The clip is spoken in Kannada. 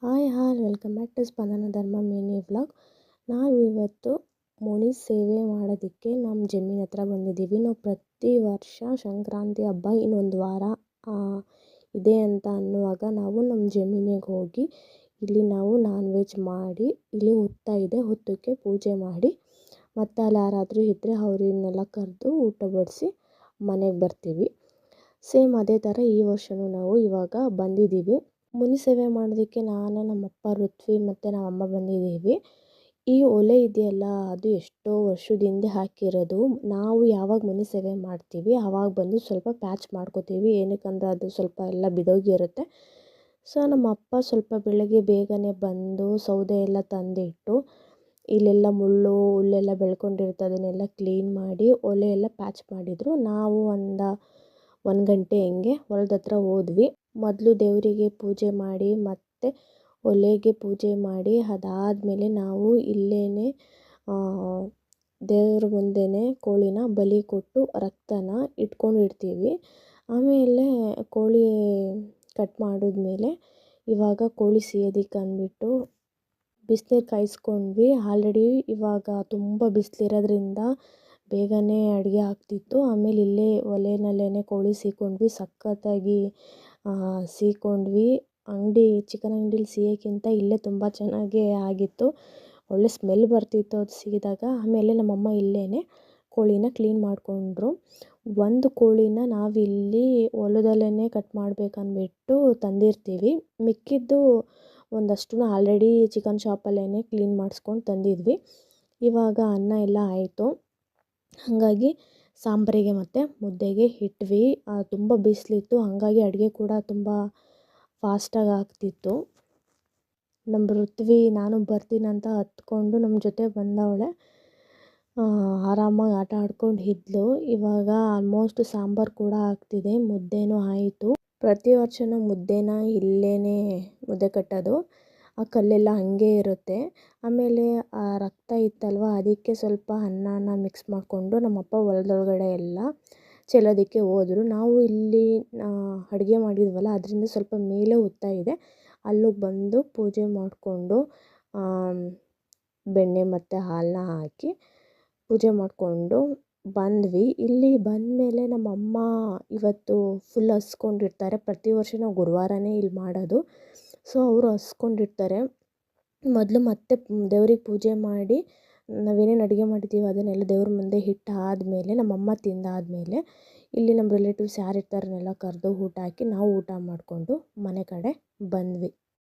ಹಾಯ್ ವೆಲ್ಕಮ್ ಬ್ಯಾಕ್ ಟು ಸ್ಪಂದನ ಧರ್ಮ ಮಿನಿ ವ್ಲಾಗ್. ನಾವಿವತ್ತು ಮುನಿ ಸೇವೆ ಮಾಡೋದಕ್ಕೆ ನಮ್ಮ ಜಮೀನ್ ಹತ್ರ ಬಂದಿದ್ದೀವಿ. ನಾವು ಪ್ರತಿ ವರ್ಷ ಸಂಕ್ರಾಂತಿ ಹಬ್ಬ ಇನ್ನೊಂದು ವಾರ ಇದೆ ಅಂತ ಅನ್ನುವಾಗ ನಾವು ನಮ್ಮ ಜಮೀನಿಗೆ ಹೋಗಿ ಇಲ್ಲಿ ನಾವು ನಾನ್ ವೆಜ್ ಮಾಡಿ ಇಲ್ಲಿ ಹುತ್ತ ಇದೆ, ಹುತ್ತಕ್ಕೆ ಪೂಜೆ ಮಾಡಿ ಮತ್ತು ಅಲ್ಲಿ ಯಾರಾದರೂ ಇದ್ದರೆ ಅವರನ್ನೆಲ್ಲ ಕರೆದು ಊಟ ಬಡಿಸಿ ಮನೆಗೆ ಬರ್ತೀವಿ. ಸೇಮ್ ಅದೇ ಥರ ಈ ವರ್ಷವೂ ನಾವು ಇವಾಗ ಬಂದಿದ್ದೀವಿ. ಮುನಿ ಸೇವೆ ಮಾಡೋದಕ್ಕೆ ನಾನು, ನಮ್ಮಪ್ಪ ಋತ್ವಿ ಮತ್ತು ನಮ್ಮಮ್ಮ ಬಂದಿದ್ದೀವಿ. ಈ ಒಲೆ ಇದೆಯಲ್ಲ, ಅದು ಎಷ್ಟೋ ವರ್ಷದ ಹಿಂದೆ ಹಾಕಿರೋದು. ನಾವು ಯಾವಾಗ ಮುನಿ ಸೇವೆ ಮಾಡ್ತೀವಿ ಆವಾಗ ಬಂದು ಸ್ವಲ್ಪ ಪ್ಯಾಚ್ ಮಾಡ್ಕೋತೀವಿ, ಏನಕ್ಕಂದರೆ ಅದು ಸ್ವಲ್ಪ ಎಲ್ಲ ಬಿದೋಗಿರುತ್ತೆ. ಸೊ ನಮ್ಮಪ್ಪ ಸ್ವಲ್ಪ ಬೆಳಗ್ಗೆ ಬೇಗನೆ ಬಂದು ಸೌದೆ ಎಲ್ಲ ತಂದಿಟ್ಟು ಇಲ್ಲೆಲ್ಲ ಮುಳ್ಳು ಹುಲ್ಲೆಲ್ಲ ಬೆಳ್ಕೊಂಡಿರುತ್ತೆ, ಅದನ್ನೆಲ್ಲ ಕ್ಲೀನ್ ಮಾಡಿ ಒಲೆ ಎಲ್ಲ ಪ್ಯಾಚ್ ಮಾಡಿದರು. ನಾವು ಒಂದು ಗಂಟೆ ಹಿಂಗೆ ಹೊಲದ ಹತ್ರ ಹೋದ್ವಿ. ಮೊದಲು ದೇವರಿಗೆ ಪೂಜೆ ಮಾಡಿ ಮತ್ತು ಒಲೆಗೆ ಪೂಜೆ ಮಾಡಿ ಅದಾದಮೇಲೆ ನಾವು ಇಲ್ಲೇ ದೇವ್ರ ಮುಂದೆನೇ ಕೋಳಿನ ಬಲಿ ಕೊಟ್ಟು ರಕ್ತನ ಇಟ್ಕೊಂಡಿರ್ತೀವಿ. ಆಮೇಲೆ ಕೋಳಿ ಕಟ್ ಮಾಡಿದ್ಮೇಲೆ ಇವಾಗ ಕೋಳಿ ಸಿಯೋದಕ್ಕೆ ಅಂದ್ಬಿಟ್ಟು ಬಿಸಿನೀರು ಕಾಯಿಸ್ಕೊಂಡ್ವಿ. ಆಲ್ರೆಡಿ ಇವಾಗ ತುಂಬ ಬಿಸಿಲಿರೋದ್ರಿಂದ ಬೇಗನೆ ಅಡುಗೆ ಆಗ್ತಿತ್ತು. ಆಮೇಲೆ ಇಲ್ಲೇ ಒಲೆಯಲ್ಲೇ ಕೋಳಿ ಸೀಕೊಂಡ್ವಿ, ಸಖತ್ತಾಗಿ ಸೀಕೊಂಡ್ವಿ. ಚಿಕನ್ ಅಂಗಡಿಲಿ ಸಿಯೋಕ್ಕಿಂತ ಇಲ್ಲೇ ತುಂಬ ಚೆನ್ನಾಗೇ ಆಗಿತ್ತು, ಒಳ್ಳೆ ಸ್ಮೆಲ್ ಬರ್ತಿತ್ತು ಅದು ಸಿಗಿದಾಗ. ಆಮೇಲೆ ನಮ್ಮಮ್ಮ ಇಲ್ಲೇ ಕೋಳಿನ ಕ್ಲೀನ್ ಮಾಡಿಕೊಂಡ್ರು. ಒಂದು ಕೋಳಿನ ನಾವಿಲ್ಲಿ ಹೊಲದಲ್ಲೇ ಕಟ್ ಮಾಡಬೇಕಂದ್ಬಿಟ್ಟು ತಂದಿರ್ತೀವಿ, ಮಿಕ್ಕಿದ್ದು ಒಂದಷ್ಟು ಆಲ್ರೆಡಿ ಚಿಕನ್ ಶಾಪಲ್ಲೇ ಕ್ಲೀನ್ ಮಾಡಿಸ್ಕೊಂಡು ತಂದಿದ್ವಿ. ಇವಾಗ ಅನ್ನ ಎಲ್ಲ ಆಯಿತು, ಹಾಗಾಗಿ ಸಾಂಬಾರಿಗೆ ಮತ್ತು ಮುದ್ದೆಗೆ ಇಟ್ವಿ. ತುಂಬ ಬಿಸಿಲಿತ್ತು, ಹಾಗಾಗಿ ಅಡುಗೆ ಕೂಡ ತುಂಬ ಫಾಸ್ಟಾಗಿ ಆಗ್ತಿತ್ತು. ನಮ್ಮ ಋತ್ವಿ ನಾನು ಬರ್ತೀನಂತ ಹತ್ಕೊಂಡು ನಮ್ಮ ಜೊತೆ ಬಂದವಳೆ, ಆರಾಮಾಗಿ ಆಟ ಆಡ್ಕೊಂಡು ಇದ್ಲು. ಇವಾಗ ಆಲ್ಮೋಸ್ಟ್ ಸಾಂಬಾರು ಕೂಡ ಆಗ್ತಿದೆ, ಮುದ್ದೆನೂ ಆಯಿತು. ಪ್ರತಿ ವರ್ಷವೂ ಮುದ್ದೆನ ಇಲ್ಲೇ ಮುದ್ದೆ ಕಟ್ಟೋದು, ಆ ಕಲ್ಲೆಲ್ಲ ಹಾಗೆ ಇರುತ್ತೆ. ಆಮೇಲೆ ಆ ರಕ್ತ ಇತ್ತಲ್ವ, ಅದಕ್ಕೆ ಸ್ವಲ್ಪ ಅನ್ನನ ಮಿಕ್ಸ್ ಮಾಡಿಕೊಂಡು ನಮ್ಮಪ್ಪ ಹೊಲದೊಳಗಡೆ ಎಲ್ಲ ಚೆಲ್ಲೋದಕ್ಕೆ ಹೋದರು. ನಾವು ಇಲ್ಲಿ ಅಡುಗೆ ಮಾಡಿದ್ವಲ್ಲ, ಅದರಿಂದ ಸ್ವಲ್ಪ ಮೇಲೆ ಹುತ್ತ ಇದೆ, ಅಲ್ಲಿಗೆ ಬಂದು ಪೂಜೆ ಮಾಡಿಕೊಂಡು ಬೆಣ್ಣೆ ಮತ್ತು ಹಾಲನ್ನ ಹಾಕಿ ಪೂಜೆ ಮಾಡಿಕೊಂಡು ಬಂದ್ವಿ. ಇಲ್ಲಿ ಬಂದಮೇಲೆ ನಮ್ಮಮ್ಮ ಇವತ್ತು ಫುಲ್ ಹಸ್ಕೊಂಡಿರ್ತಾರೆ. ಪ್ರತಿ ವರ್ಷ ನಾವು ಗುರುವಾರನೇ ಇಲ್ಲಿ ಮಾಡೋದು, ಸೊ ಅವರು ಹಸ್ಕೊಂಡಿರ್ತಾರೆ. ಮೊದಲು ಮತ್ತೆ ದೇವ್ರಿಗೆ ಪೂಜೆ ಮಾಡಿ ನಾವೇನೇನು ಅಡುಗೆ ಮಾಡಿದ್ದೀವಿ ಅದನ್ನೆಲ್ಲ ದೇವ್ರ ಮುಂದೆ ಇಟ್ಟು ಆದಮೇಲೆ ನಮ್ಮಮ್ಮ ತಿಂದಾದಮೇಲೆ ಇಲ್ಲಿ ನಮ್ಮ ರಿಲೇಟಿವ್ಸ್ ಯಾರಿರ್ತಾರನ್ನೆಲ್ಲ ಕರೆದು ಊಟ ಹಾಕಿ ನಾವು ಊಟ ಮಾಡಿಕೊಂಡು ಮನೆ ಕಡೆ ಬಂದ್ವಿ.